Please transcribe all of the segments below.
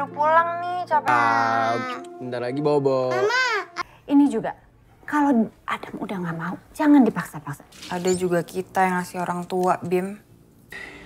baru pulang nih, capek. Bentar lagi bobo. Mama. Ini juga, kalau Adam udah gak mau, jangan dipaksa-paksa. Ada juga kita yang ngasih orang tua, Bim.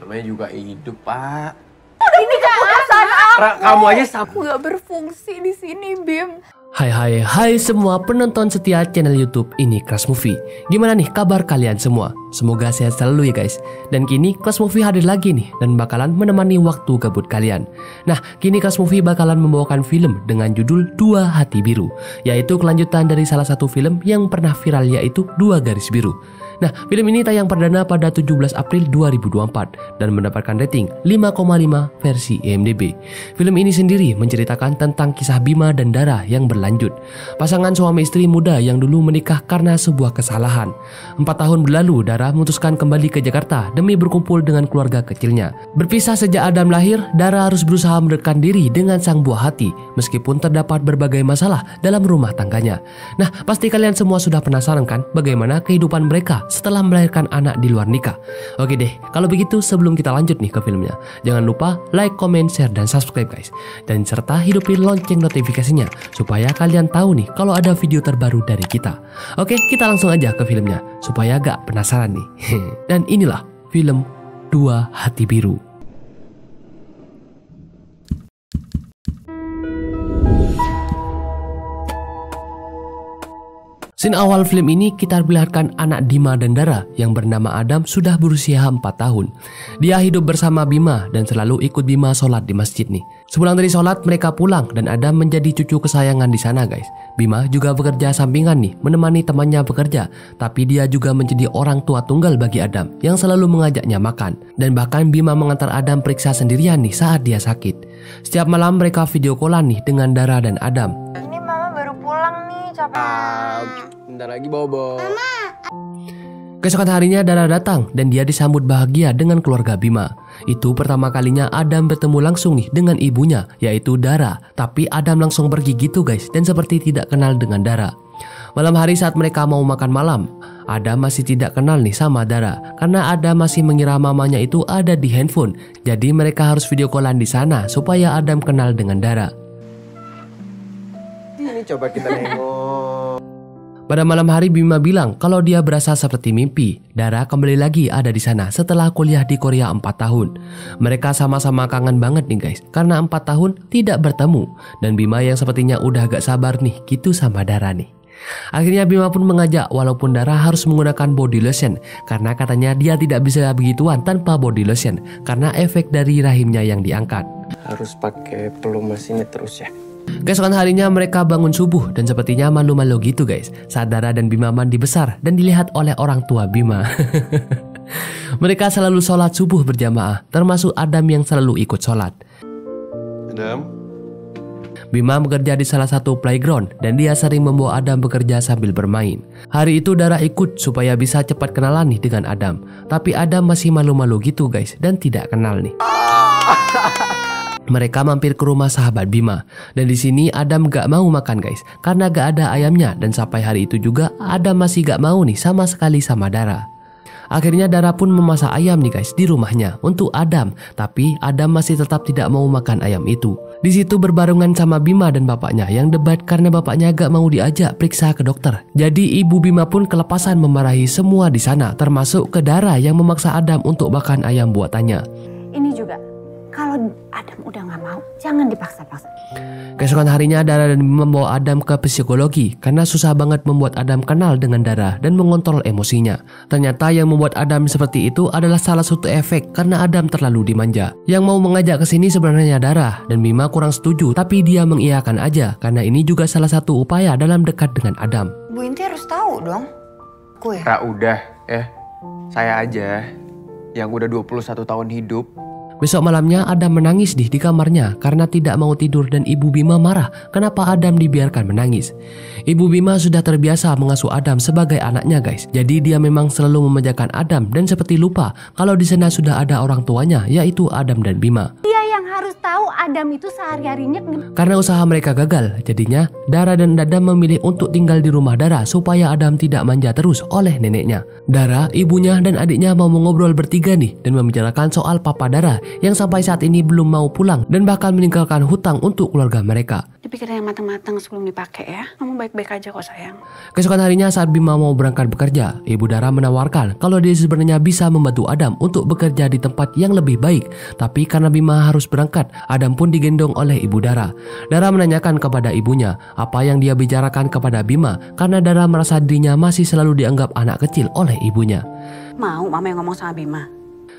Namanya juga hidup, Pak. Ini keputusan aku. Kamu aja sama. Aku gak berfungsi di sini, Bim. Hai semua penonton setia channel YouTube ini Crush Movie. Gimana nih kabar kalian semua? Semoga sehat selalu ya guys. Dan kini Crush Movie hadir lagi nih dan bakalan menemani waktu gabut kalian. Nah, kini Crush Movie bakalan membawakan film dengan judul Dua Hati Biru, yaitu kelanjutan dari salah satu film yang pernah viral, yaitu Dua Garis Biru. Nah, film ini tayang perdana pada 17 April 2024 dan mendapatkan rating 5,5 versi IMDb. Film ini sendiri menceritakan tentang kisah Bima dan Dara yang berlanjut. Pasangan suami istri muda yang dulu menikah karena sebuah kesalahan. 4 tahun berlalu, Dara memutuskan kembali ke Jakarta demi berkumpul dengan keluarga kecilnya. Berpisah sejak Adam lahir, Dara harus berusaha mendekatkan diri dengan sang buah hati meskipun terdapat berbagai masalah dalam rumah tangganya. Nah, pasti kalian semua sudah penasaran kan bagaimana kehidupan mereka setelah melahirkan anak di luar nikah. Oke deh, kalau begitu sebelum kita lanjut nih ke filmnya, jangan lupa like, comment, share, dan subscribe guys. Dan serta hidupin lonceng notifikasinya supaya kalian tahu nih kalau ada video terbaru dari kita. Oke, kita langsung aja ke filmnya supaya gak penasaran nih. Dan inilah film Dua Hati Biru. Scene awal film ini kita perlihatkan anak Dima dan Dara yang bernama Adam sudah berusia 4 tahun. Dia hidup bersama Bima dan selalu ikut Bima sholat di masjid nih. Sepulang dari sholat mereka pulang dan Adam menjadi cucu kesayangan di sana guys. Bima juga bekerja sampingan nih, menemani temannya bekerja. Tapi dia juga menjadi orang tua tunggal bagi Adam yang selalu mengajaknya makan. Dan bahkan Bima mengantar Adam periksa sendirian nih saat dia sakit. Setiap malam mereka video callan nih dengan Dara dan Adam. Ini mama baru pulang nih, capek. Bentar lagi bobo. Mama. Keesokan harinya Dara datang dan dia disambut bahagia dengan keluarga Bima. Itu pertama kalinya Adam bertemu langsung nih dengan ibunya, yaitu Dara. Tapi Adam langsung pergi gitu guys dan seperti tidak kenal dengan Dara. Malam hari saat mereka mau makan malam, Adam masih tidak kenal nih sama Dara karena Adam masih mengira mamanya itu ada di handphone. Jadi mereka harus video callan di sana supaya Adam kenal dengan Dara. Ini coba kita nengok. Pada malam hari Bima bilang kalau dia berasa seperti mimpi. Dara kembali lagi ada di sana setelah kuliah di Korea 4 tahun. Mereka sama-sama kangen banget nih guys karena 4 tahun tidak bertemu. Dan Bima yang sepertinya udah gak sabar nih gitu sama Dara nih. Akhirnya Bima pun mengajak walaupun Dara harus menggunakan body lotion karena katanya dia tidak bisa begituan tanpa body lotion karena efek dari rahimnya yang diangkat. Harus pakai pelumas ini terus ya. Keesokan harinya mereka bangun subuh dan sepertinya malu-malu gitu guys saat Dara dan Bima mandi besar dan dilihat oleh orang tua Bima. Mereka selalu sholat subuh berjamaah, termasuk Adam yang selalu ikut sholat. Adam? Bima bekerja di salah satu playground dan dia sering membawa Adam bekerja sambil bermain. Hari itu Dara ikut supaya bisa cepat kenalan nih dengan Adam. Tapi Adam masih malu-malu gitu guys dan tidak kenal nih. Mereka mampir ke rumah sahabat Bima dan di sini Adam gak mau makan guys karena gak ada ayamnya dan sampai hari itu juga Adam masih gak mau nih sama sekali sama Dara. Akhirnya Dara pun memasak ayam nih guys di rumahnya untuk Adam, tapi Adam masih tetap tidak mau makan ayam itu. Di situ berbarengan sama Bima dan bapaknya yang debat karena bapaknya gak mau diajak periksa ke dokter. Jadi ibu Bima pun kelepasan memarahi semua di sana, termasuk ke Dara yang memaksa Adam untuk makan ayam buatannya. Ini juga, kalau Adam udah gak mau, jangan dipaksa-paksa. Keesokan harinya Dara dan Bima membawa Adam ke psikologi karena susah banget membuat Adam kenal dengan Dara dan mengontrol emosinya. Ternyata yang membuat Adam seperti itu adalah salah satu efek karena Adam terlalu dimanja. Yang mau mengajak ke sini sebenarnya Dara dan Bima kurang setuju, tapi dia mengiyakan aja karena ini juga salah satu upaya dalam dekat dengan Adam. Bu Inti harus tahu dong. Aku ya? Ra udah, saya aja yang udah 21 tahun hidup. Besok malamnya Adam menangis di kamarnya karena tidak mau tidur dan ibu Bima marah kenapa Adam dibiarkan menangis. Ibu Bima sudah terbiasa mengasuh Adam sebagai anaknya guys. Jadi dia memang selalu memanjakan Adam dan seperti lupa kalau di sana sudah ada orang tuanya yaitu Adam dan Bima. Iya ya, yang harus tahu Adam itu sehari-harinya. Karena usaha mereka gagal, jadinya Dara dan Adam memilih untuk tinggal di rumah Dara supaya Adam tidak manja terus oleh neneknya. Dara, ibunya, dan adiknya mau ngobrol bertiga nih dan membicarakan soal papa Dara yang sampai saat ini belum mau pulang dan bahkan meninggalkan hutang untuk keluarga mereka. Dipikirin yang matang-matang sebelum dipakai ya. Kamu baik-baik aja kok sayang. Keesokan harinya saat Bima mau berangkat bekerja, ibu Dara menawarkan kalau dia sebenarnya bisa membantu Adam untuk bekerja di tempat yang lebih baik. Tapi karena Bima harus berangkat, Adam pun digendong oleh ibu Dara. Dara menanyakan kepada ibunya apa yang dia bicarakan kepada Bima karena Dara merasa dirinya masih selalu dianggap anak kecil oleh ibunya. Mau mama yang ngomong sama Bima?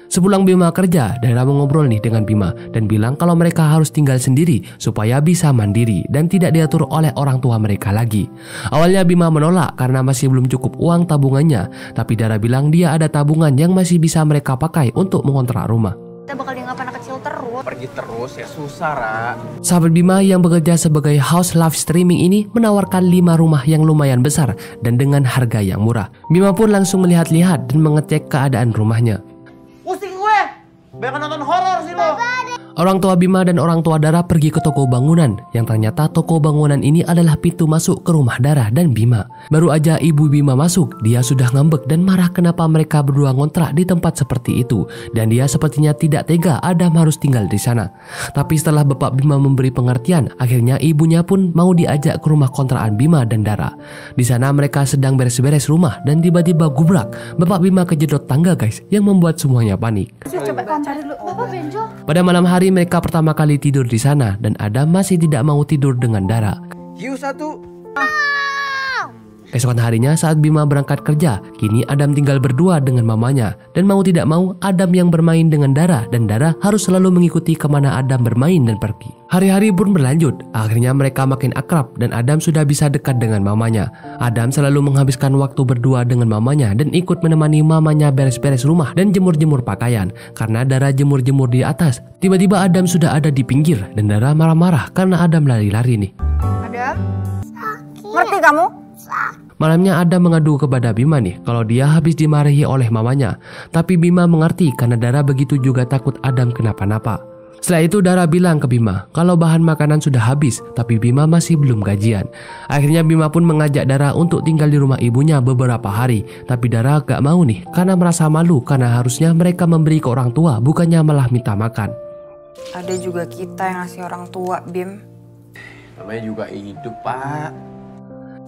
Sepulang Bima kerja, Dara mengobrol nih dengan Bima dan bilang kalau mereka harus tinggal sendiri supaya bisa mandiri dan tidak diatur oleh orang tua mereka lagi. Awalnya Bima menolak karena masih belum cukup uang tabungannya, tapi Dara bilang dia ada tabungan yang masih bisa mereka pakai untuk mengontrak rumah. Kita bakal dianggap anak kecil terus. Pergi terus ya susah, Ra. Sahabat Bima yang bekerja sebagai house live streaming ini menawarkan 5 rumah yang lumayan besar dan dengan harga yang murah. Bima pun langsung melihat-lihat dan mengecek keadaan rumahnya. Pusing gue, banyak nonton horor sih lo. Orang tua Bima dan orang tua Dara pergi ke toko bangunan, yang ternyata toko bangunan ini adalah pintu masuk ke rumah Dara dan Bima. Baru aja ibu Bima masuk, dia sudah ngambek dan marah kenapa mereka berdua ngontrak di tempat seperti itu, dan dia sepertinya tidak tega Adam harus tinggal di sana. Tapi setelah bapak Bima memberi pengertian, akhirnya ibunya pun mau diajak ke rumah kontrakan Bima dan Dara. Di sana mereka sedang beres-beres rumah dan tiba-tiba gubrak, bapak Bima kejedot tangga guys, yang membuat semuanya panik. Coba kontar dulu. Bapak benjol. Pada malam hari mereka pertama kali tidur di sana dan Adam masih tidak mau tidur dengan Dara. Hiu satu. Keesokan harinya saat Bima berangkat kerja, kini Adam tinggal berdua dengan mamanya. Dan mau tidak mau Adam yang bermain dengan Dara dan Dara harus selalu mengikuti kemana Adam bermain dan pergi. Hari-hari pun berlanjut, akhirnya mereka makin akrab dan Adam sudah bisa dekat dengan mamanya. Adam selalu menghabiskan waktu berdua dengan mamanya dan ikut menemani mamanya beres-beres rumah dan jemur-jemur pakaian. Karena Dara jemur-jemur di atas, tiba-tiba Adam sudah ada di pinggir dan Dara marah-marah karena Adam lari-lari nih. Adam? Ngerti kamu? Malamnya Adam mengadu kepada Bima nih kalau dia habis dimarahi oleh mamanya. Tapi Bima mengerti karena Dara begitu juga takut Adam kenapa-napa. Setelah itu Dara bilang ke Bima kalau bahan makanan sudah habis, tapi Bima masih belum gajian. Akhirnya Bima pun mengajak Dara untuk tinggal di rumah ibunya beberapa hari. Tapi Dara gak mau nih karena merasa malu karena harusnya mereka memberi ke orang tua, bukannya malah minta makan. Ada juga kita yang ngasih orang tua, Bim. Namanya juga hidup, Pak.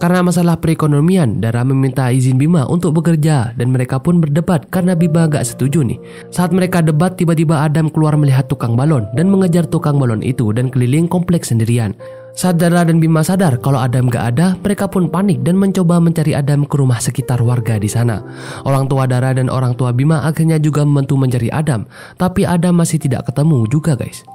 Karena masalah perekonomian, Dara meminta izin Bima untuk bekerja dan mereka pun berdebat karena Bima gak setuju nih. Saat mereka debat, tiba-tiba Adam keluar melihat tukang balon dan mengejar tukang balon itu dan keliling kompleks sendirian. Saat Dara dan Bima sadar kalau Adam gak ada, mereka pun panik dan mencoba mencari Adam ke rumah sekitar warga di sana. Orang tua Dara dan orang tua Bima akhirnya juga membantu mencari Adam, tapi Adam masih tidak ketemu juga guys.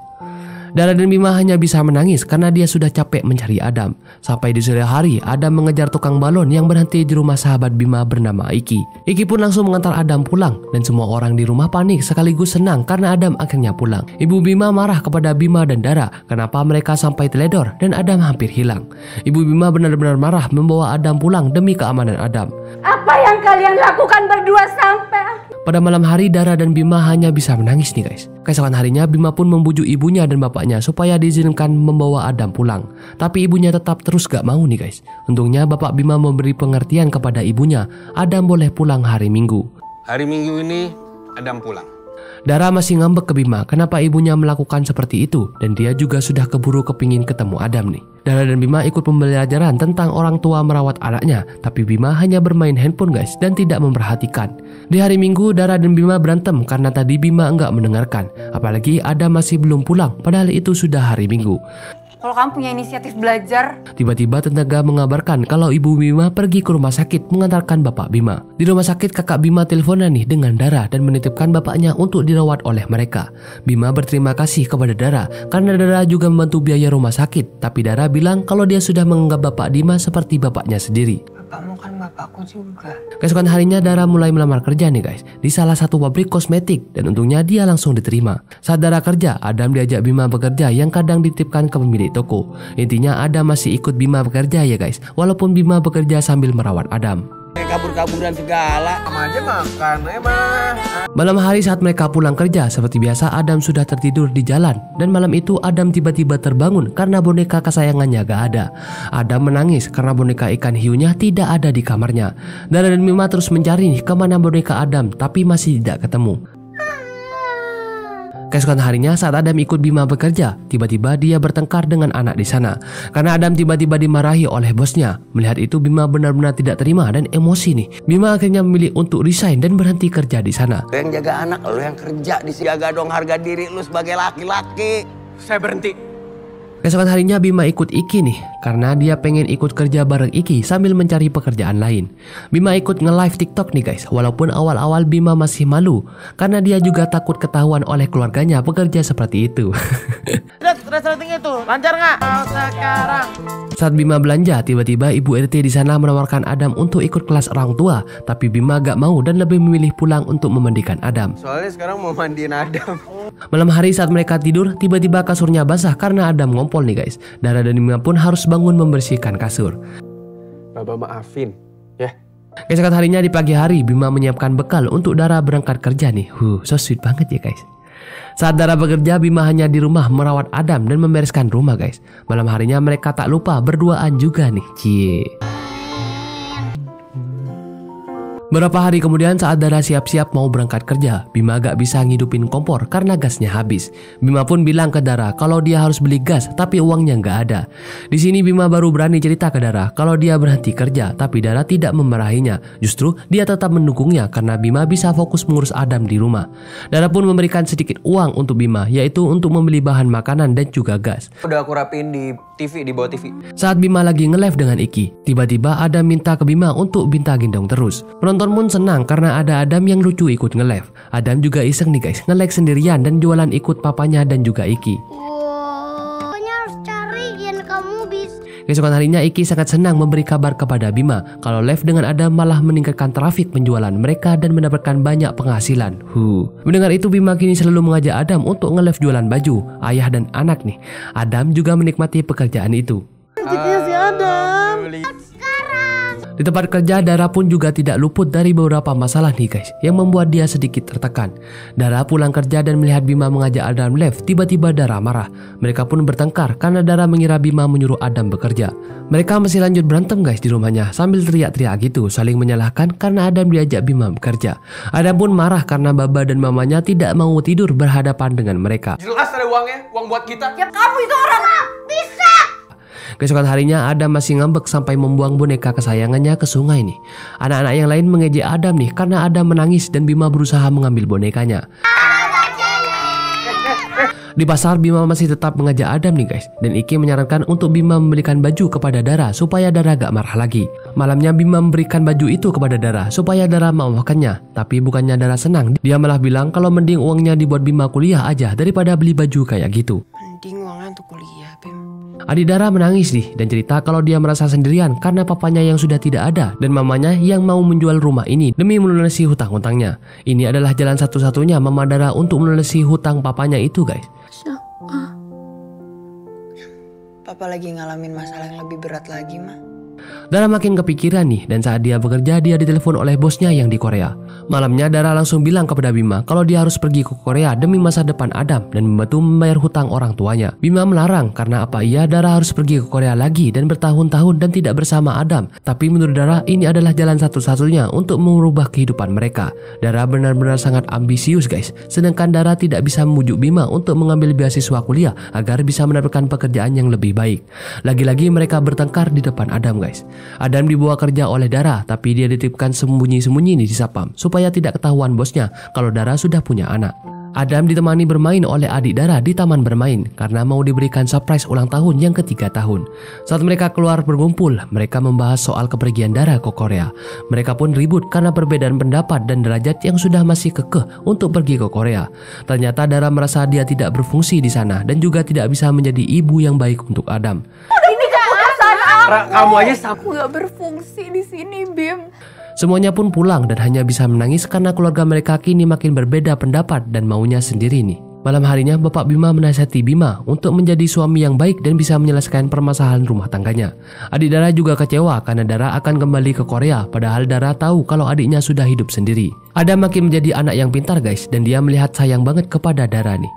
Dara dan Bima hanya bisa menangis karena dia sudah capek mencari Adam. Sampai di sore hari, Adam mengejar tukang balon yang berhenti di rumah sahabat Bima bernama Iki. Iki pun langsung mengantar Adam pulang dan semua orang di rumah panik sekaligus senang karena Adam akhirnya pulang. Ibu Bima marah kepada Bima dan Dara kenapa mereka sampai teledor dan Adam hampir hilang. Ibu Bima benar-benar marah membawa Adam pulang demi keamanan Adam. Apa yang kalian lakukan berdua sampai? Pada malam hari Dara dan Bima hanya bisa menangis nih guys. Keesokan harinya Bima pun membujuk ibunya dan bapaknya supaya diizinkan membawa Adam pulang. Tapi ibunya tetap terus gak mau nih guys. Untungnya bapak Bima memberi pengertian kepada ibunya, Adam boleh pulang hari Minggu. Hari Minggu ini Adam pulang. Dara masih ngambek ke Bima kenapa ibunya melakukan seperti itu dan dia juga sudah keburu kepingin ketemu Adam nih. Dara dan Bima ikut pembelajaran tentang orang tua merawat anaknya, tapi Bima hanya bermain handphone guys dan tidak memperhatikan. Di hari Minggu Dara dan Bima berantem karena tadi Bima enggak mendengarkan, apalagi Adam masih belum pulang padahal itu sudah hari Minggu. Kalau kamu punya inisiatif belajar. Tiba-tiba tetangga mengabarkan kalau ibu Bima pergi ke rumah sakit mengantarkan bapak Bima. Di rumah sakit kakak Bima teleponan nih dengan Dara dan menitipkan bapaknya untuk dirawat oleh mereka. Bima berterima kasih kepada Dara karena Dara juga membantu biaya rumah sakit. Tapi Dara bilang kalau dia sudah menganggap bapak Bima seperti bapaknya sendiri. Bapakmu kan bapakku juga. Keesokan harinya Dara mulai melamar kerja nih guys di salah satu pabrik kosmetik dan untungnya dia langsung diterima. Saat Dara kerja, Adam diajak Bima bekerja yang kadang dititipkan ke pemilik toko. Intinya Adam masih ikut Bima bekerja ya guys, walaupun Bima bekerja sambil merawat Adam. kabur-kaburan segala. Sama aja makan, emang. Malam hari saat mereka pulang kerja, seperti biasa Adam sudah tertidur di jalan. Dan malam itu Adam tiba-tiba terbangun karena boneka kesayangannya gak ada. Adam menangis karena boneka ikan hiunya tidak ada di kamarnya. Dara dan Bima terus mencari nih kemana boneka Adam, tapi masih tidak ketemu. Keesokan harinya saat Adam ikut Bima bekerja, tiba-tiba dia bertengkar dengan anak di sana. Karena Adam tiba-tiba dimarahi oleh bosnya. Melihat itu Bima benar-benar tidak terima dan emosi nih. Bima akhirnya memilih untuk resign dan berhenti kerja di sana. Lu yang jaga anak, lu yang kerja di sini. Jaga dong harga diri lu sebagai laki-laki. Saya berhenti. Keesokan harinya Bima ikut Iki nih, karena dia pengen ikut kerja bareng Iki sambil mencari pekerjaan lain. Bima ikut nge-live TikTok nih guys, walaupun awal-awal Bima masih malu, karena dia juga takut ketahuan oleh keluarganya bekerja seperti itu. Resleting itu, lancar nggak? Sekarang. Saat Bima belanja, tiba-tiba Ibu RT di sana menawarkan Adam untuk ikut kelas orang tua, tapi Bima gak mau dan lebih memilih pulang untuk memandikan Adam. Soalnya sekarang mau mandiin Adam. Malam hari saat mereka tidur, tiba-tiba kasurnya basah karena Adam ngompol nih guys. Dara dan Bima pun harus bangun membersihkan kasur. Baba maafin, ya. Keesokan harinya di pagi hari, Bima menyiapkan bekal untuk Dara berangkat kerja nih. So sweet banget ya guys. Saat Dara bekerja, Bima hanya di rumah merawat Adam dan membereskan rumah guys. Malam harinya mereka tak lupa berduaan juga nih. Cie. Beberapa hari kemudian saat Dara siap-siap mau berangkat kerja, Bima gak bisa ngidupin kompor karena gasnya habis. Bima pun bilang ke Dara kalau dia harus beli gas tapi uangnya gak ada. Di sini Bima baru berani cerita ke Dara kalau dia berhenti kerja, tapi Dara tidak memarahinya. Justru dia tetap mendukungnya karena Bima bisa fokus mengurus Adam di rumah. Dara pun memberikan sedikit uang untuk Bima, yaitu untuk membeli bahan makanan dan juga gas. Udah aku rapiin di TV, di bawah TV. Saat Bima lagi nge-live dengan Iki, tiba-tiba Adam minta ke Bima untuk minta gendong terus. Penonton pun senang karena ada Adam yang lucu ikut nge-live. Adam juga iseng nih guys, nge-live sendirian dan jualan ikut papanya dan juga Iki. Pokoknya harus cariin kamu bisa. Keesokan harinya Iki sangat senang memberi kabar kepada Bima kalau live dengan Adam malah meningkatkan trafik penjualan mereka dan mendapatkan banyak penghasilan. Mendengar itu Bima kini selalu mengajak Adam untuk nge-live jualan baju, ayah dan anak nih. Adam juga menikmati pekerjaan itu. Si Adam. Di tempat kerja Dara pun juga tidak luput dari beberapa masalah nih guys, yang membuat dia sedikit tertekan. Dara pulang kerja dan melihat Bima mengajak Adam live, tiba-tiba Dara marah. Mereka pun bertengkar karena Dara mengira Bima menyuruh Adam bekerja. Mereka masih lanjut berantem guys di rumahnya sambil teriak-teriak gitu, saling menyalahkan karena Adam diajak Bima bekerja. Adam pun marah karena Baba dan mamanya tidak mau tidur berhadapan dengan mereka. Jelas ada uangnya, uang buat kita. Ya kamu itu orang bisa. Keesokan harinya Adam masih ngambek sampai membuang boneka kesayangannya ke sungai nih. Anak-anak yang lain mengejek Adam nih karena Adam menangis dan Bima berusaha mengambil bonekanya. Di pasar Bima masih tetap mengajak Adam nih guys, dan Iki menyarankan untuk Bima membelikan baju kepada Dara supaya Dara gak marah lagi. Malamnya Bima memberikan baju itu kepada Dara supaya Dara memakannya, tapi bukannya Dara senang, dia malah bilang kalau mending uangnya dibuat Bima kuliah aja daripada beli baju kayak gitu. Mending uangnya untuk kuliah, Bim. Adik Dara menangis nih dan cerita kalau dia merasa sendirian karena papanya yang sudah tidak ada dan mamanya yang mau menjual rumah ini demi melunasi hutang-hutangnya. Ini adalah jalan satu-satunya Mama Dara untuk melunasi hutang papanya itu guys. Papa lagi ngalamin masalah yang lebih berat lagi, Ma. Dara makin kepikiran nih dan saat dia bekerja dia ditelepon oleh bosnya yang di Korea. Malamnya Dara langsung bilang kepada Bima kalau dia harus pergi ke Korea demi masa depan Adam dan membantu membayar hutang orang tuanya. Bima melarang karena apa iya Dara harus pergi ke Korea lagi dan bertahun-tahun dan tidak bersama Adam. Tapi menurut Dara ini adalah jalan satu-satunya untuk merubah kehidupan mereka. Dara benar-benar sangat ambisius guys. Sedangkan Dara tidak bisa membujuk Bima untuk mengambil beasiswa kuliah agar bisa mendapatkan pekerjaan yang lebih baik. Lagi-lagi mereka bertengkar di depan Adam guys. Adam dibawa kerja oleh Dara tapi dia dititipkan sembunyi-sembunyi di sapam supaya tidak ketahuan bosnya kalau Dara sudah punya anak. Adam ditemani bermain oleh adik Dara di taman bermain karena mau diberikan surprise ulang tahun yang ke-3 tahun. Saat mereka keluar berkumpul, mereka membahas soal kepergian Dara ke Korea. Mereka pun ribut karena perbedaan pendapat dan derajat yang sudah masih kekeh untuk pergi ke Korea. Ternyata Dara merasa dia tidak berfungsi di sana dan juga tidak bisa menjadi ibu yang baik untuk Adam. Kamu aja sama. Aku gak berfungsi di sini, Bim. Semuanya pun pulang dan hanya bisa menangis karena keluarga mereka kini makin berbeda pendapat dan maunya sendiri nih. Malam harinya Bapak Bima menasihati Bima untuk menjadi suami yang baik dan bisa menyelesaikan permasalahan rumah tangganya. Adik Dara juga kecewa karena Dara akan kembali ke Korea, padahal Dara tahu kalau adiknya sudah hidup sendiri. Adam makin menjadi anak yang pintar guys, dan dia melihat sayang banget kepada Dara nih.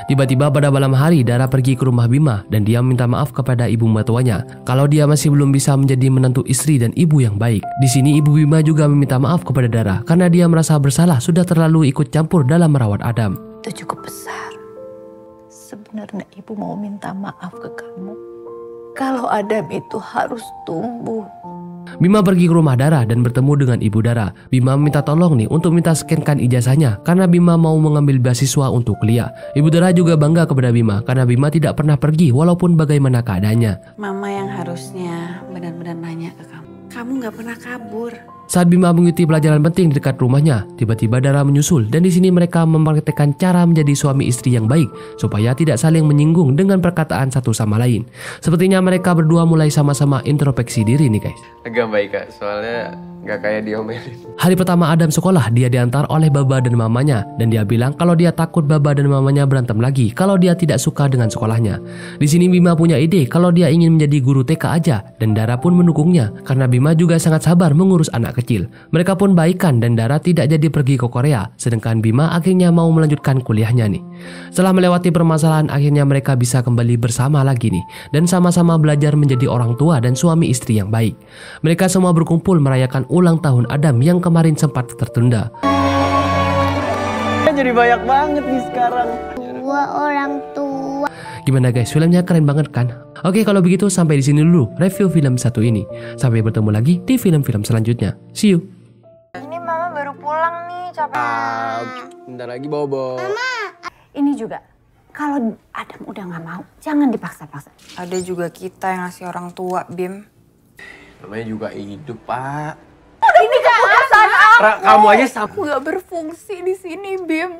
Tiba-tiba pada malam hari Dara pergi ke rumah Bima dan dia minta maaf kepada ibu mertuanya kalau dia masih belum bisa menjadi menantu istri dan ibu yang baik. Di sini ibu Bima juga meminta maaf kepada Dara karena dia merasa bersalah sudah terlalu ikut campur dalam merawat Adam. Itu cukup besar. Sebenarnya ibu mau minta maaf ke kamu. Kalau Adam itu harus tumbuh. Bima pergi ke rumah Dara dan bertemu dengan ibu Dara. Bima minta tolong nih untuk minta scankan ijazahnya karena Bima mau mengambil beasiswa untuk kuliah. Ibu Dara juga bangga kepada Bima karena Bima tidak pernah pergi walaupun bagaimana keadaannya. Mama yang harusnya benar-benar nanya ke kamu. Kamu nggak pernah kabur. Saat Bima mengikuti pelajaran penting di dekat rumahnya, tiba-tiba Dara menyusul dan di sini mereka mempraktekkan cara menjadi suami istri yang baik supaya tidak saling menyinggung dengan perkataan satu sama lain. Sepertinya mereka berdua mulai sama-sama introspeksi diri nih guys. Agak baik kak, soalnya nggak kayak diomelin. Hari pertama Adam sekolah, dia diantar oleh Baba dan mamanya dan dia bilang kalau dia takut Baba dan mamanya berantem lagi kalau dia tidak suka dengan sekolahnya. Di sini Bima punya ide kalau dia ingin menjadi guru TK aja dan Dara pun mendukungnya karena Bima juga sangat sabar mengurus anak kecil. Mereka pun baikan dan Dara tidak jadi pergi ke Korea, sedangkan Bima akhirnya mau melanjutkan kuliahnya nih. Setelah melewati permasalahan, akhirnya mereka bisa kembali bersama lagi nih dan sama-sama belajar menjadi orang tua dan suami istri yang baik. Mereka semua berkumpul merayakan ulang tahun Adam yang kemarin sempat tertunda. Jadi banyak banget nih sekarang. Dua orang tua. Gimana guys, filmnya keren banget kan? Oke, kalau begitu sampai di sini dulu review film satu ini. Sampai bertemu lagi di film-film selanjutnya. See you. Ini mama baru pulang nih, capek. Bentar lagi bobo. Ini juga, kalau Adam udah nggak mau, jangan dipaksa-paksa. Ada juga kita yang ngasih orang tua, Bim. Namanya juga hidup pak. Ini keputusan aku. Kamu aja sama. Aku gak berfungsi di sini, Bim.